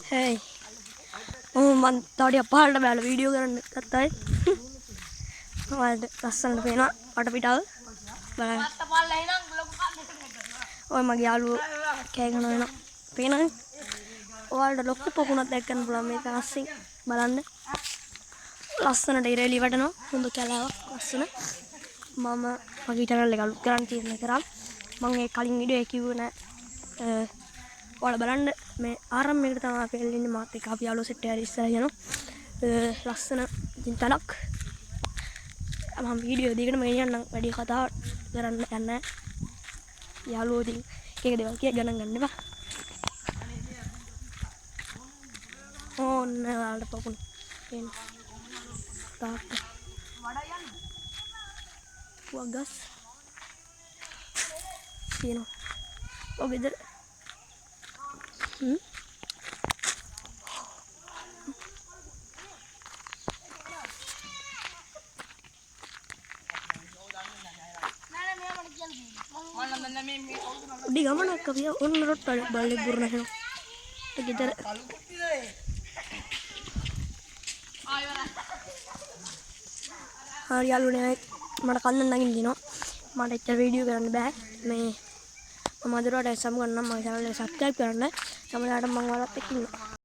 Hey. Oh, man, tadi apa hal dah video kan kata है ada lasan dah pena ada pitaw bala oh magi alu kayak ngono pena oh ada lokku pokuna dekkan bulan me asing බලන්න ලස්සනට ඉරේලි වටනවා හොඳ කැලාවක් ලස්සන මම මගේ channel එක අලුත් කරන්න තීරණය කරා මම ඒ කලින් වීඩියෝ එකේ කිව්වේ නෑ ඔයාලා බලන්න මේ ආරම්භයකට තමයි අපි එල්ලන්නේ මාත් එක්ක අපි යාළුවෝ සෙට් එකේ ඉස්සරහ යනවා ලස්සන ඉතින් තලක් මම වීඩියෝ දෙකකට මේ යන්නම් වැඩි කතා කරන්න යන්නේ යාළුවෝ ඉතින් එක දේවල් කිය ගණන් ගන්න එපා ඕන්න ඔයාලට පොකුණ එන්න තාත්ත වගස් තියෙනවා ඔය ගෙදර di gamana kabiya on rot balik burna heno ගෙදර හරි යාළුවනේ මට කන්න නගින්න දිනවා මට එච්චර වීඩියෝ කරන්න බෑ මේ මම අදට සම් ගන්නම් මගේ channel එක subscribe කරන්න සමහරවිට මම ඔයාලත් එක්ක ඉන්නවා